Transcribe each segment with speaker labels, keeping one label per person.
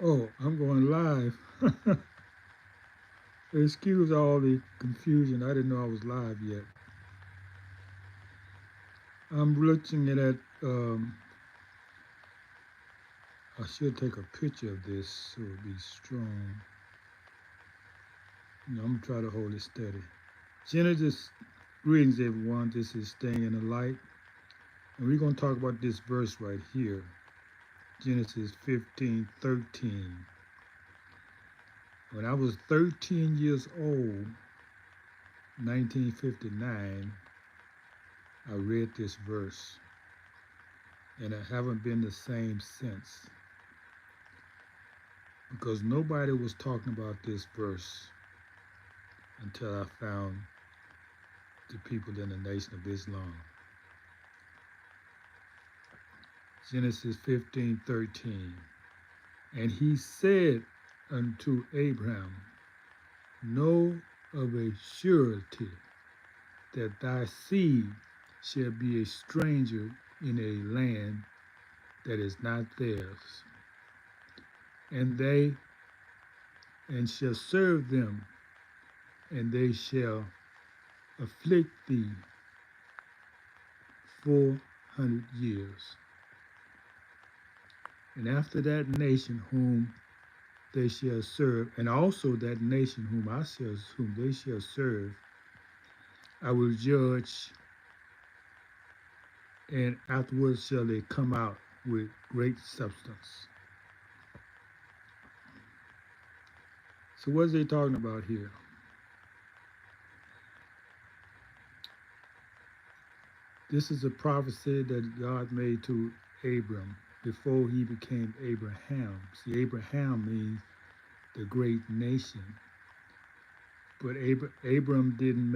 Speaker 1: Oh, I'm going live. Excuse all the confusion. I didn't know I was live yet. I'm looking at. I should take a picture of this so it'll be strong. I'm gonna try to hold it steady. Genesis, greetings everyone. This is Staying in the Light, and we're gonna talk about this verse right here, Genesis 15:13. When I was 13 years old, 1959, I read this verse, and I haven't been the same since because nobody was talking about this verse until I found the people in the Nation of Islam. Genesis 15:13. And he said unto Abraham, know of a surety that thy seed shall be a stranger in a land that is not theirs, and they and shall serve them, and they shall afflict thee 400 years. And after that nation whom they shall serve, and also that nation whom they shall serve, I will judge, and afterwards shall they come out with great substance. So what is they talking about here? This is a prophecy that God made to Abram before he became Abraham. See, Abraham means the great nation. But Abram didn't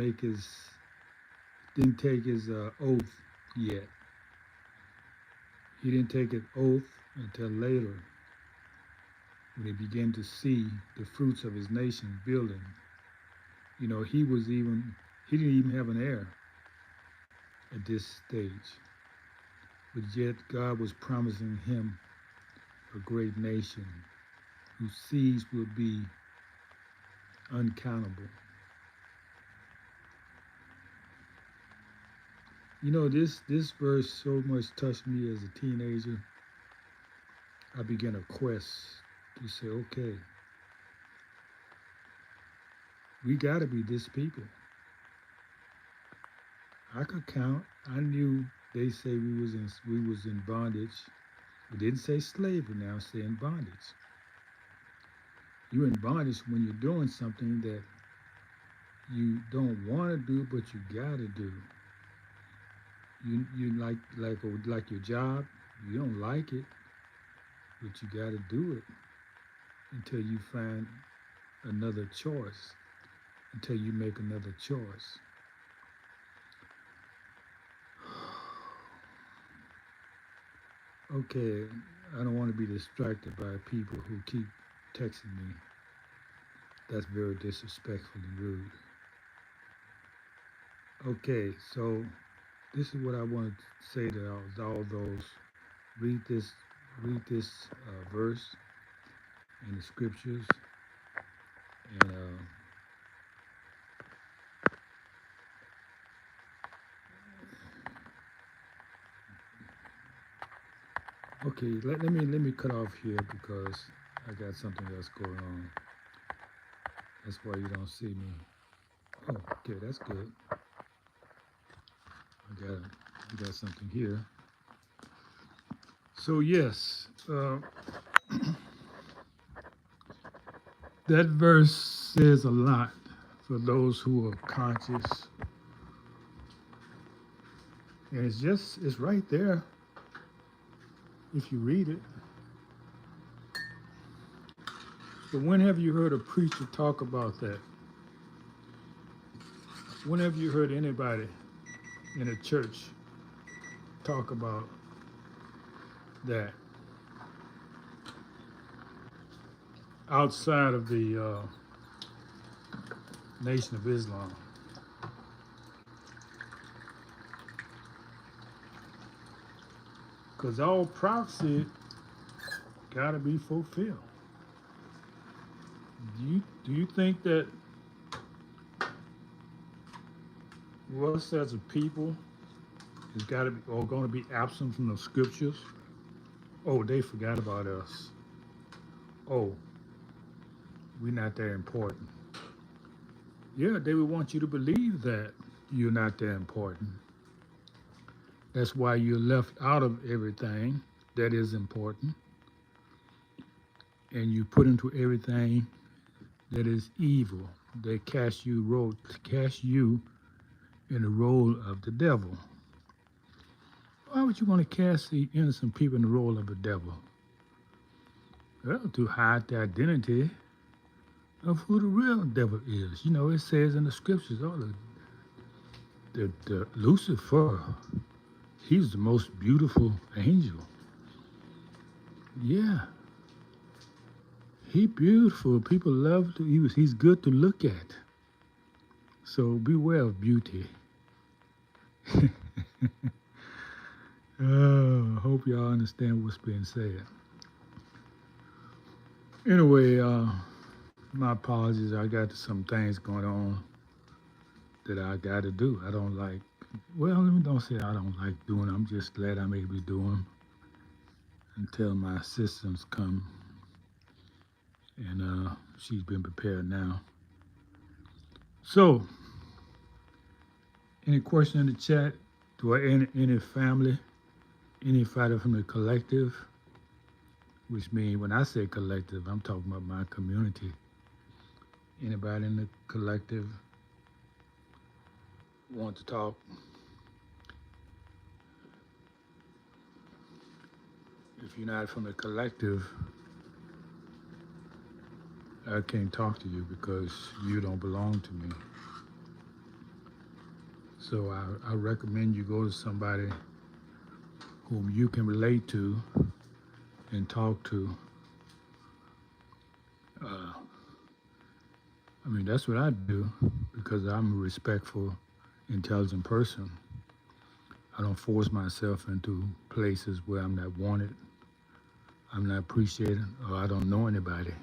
Speaker 1: take his oath yet. He didn't take an oath until later, when he began to see the fruits of his nation building. He didn't even have an heir at this stage. But yet God was promising him a great nation whose seeds would be uncountable. This verse so much touched me as a teenager. I began a quest to say, okay, we got to be this people. I could count. I knew they say we was in bondage. We didn't say slavery. Now saying bondage. You're in bondage when you're doing something that you don't want to do, but you gotta do. You like your job. You don't like it, but you gotta do it until you find another choice. Until you make another choice. Okay, I don't want to be distracted by people who keep texting me. That's very disrespectful and rude. Okay, so this is what I want to say to all those. Read this, read this verse in the scriptures, and okay, let me cut off here because I got something else going on. That's why you don't see me. Oh, okay, that's good. I got something here. So yes, that verse says a lot for those who are conscious, and it's right there if you read it. But when have you heard a preacher talk about that? When have you heard anybody in a church talk about that outside of the Nation of Islam? Because all prophecy got to be fulfilled. Do you think that us as a people is got to be or going to be absent from the scriptures? Oh, they forgot about us. Oh, we're not that important. Yeah, they would want you to believe that you're not that important. That's why you're left out of everything that is important, and you put into everything that is evil. They cast you in the role of the devil. Why would you want to cast the innocent people in the role of the devil? Well, to hide the identity of who the real devil is. You know, it says in the scriptures, oh, the Lucifer, he's the most beautiful angel. Yeah, he beautiful. People love to. He's good to look at. So beware of beauty. Hope y'all understand what's being said. Anyway, my apologies. I got some things going on that I got to do. I don't like. Well, let me don't say I don't like doing. I'm just glad I'm able to do them until my systems come, and she's been prepared now. So, any question in the chat? Do I any family, any fighter from the collective? Which means when I say collective, I'm talking about my community. Anybody in the collective want to talk? If you're not from the collective, I can't talk to you because you don't belong to me. So I recommend you go to somebody whom you can relate to and talk to. I mean, that's what I do because I'm a respectful, intelligent person. I don't force myself into places where I'm not wanted, I'm not appreciated, or I don't know anybody.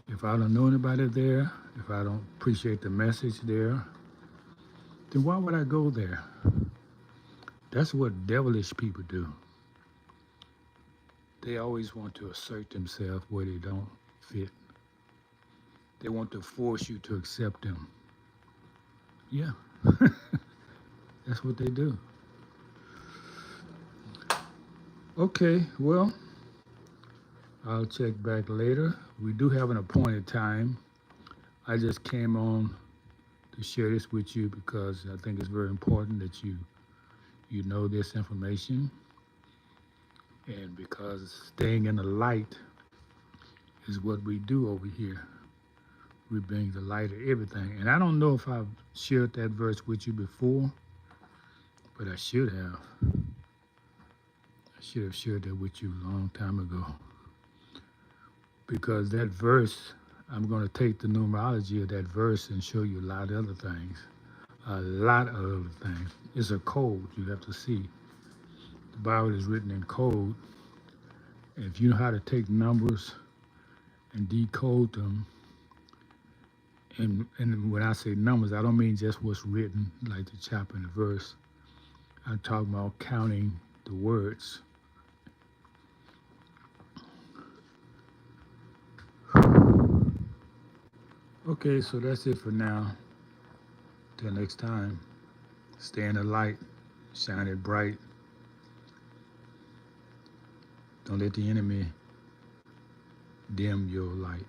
Speaker 1: If I don't know anybody there, if I don't appreciate the message there, then why would I go there? That's what devilish people do. They always want to assert themselves where they don't fit. They want to force you to accept them. Yeah, that's what they do. Okay, well, I'll check back later. We do have an appointed time. I just came on to share this with you because I think it's very important that you know this information, and because staying in the light is what we do over here. We bring the light of everything. And I don't know if I've shared that verse with you before, but I should have. I should have shared that with you a long time ago. Because that verse, I'm going to take the numerology of that verse and show you a lot of other things. A lot of other things. It's a code you have to see. The Bible is written in code. And if you know how to take numbers and decode them, and when I say numbers, I don't mean just what's written, like the chapter and the verse. I'm talking about counting the words. Okay, so that's it for now. Till next time, stay in the light, shine it bright. Don't let the enemy dim your light.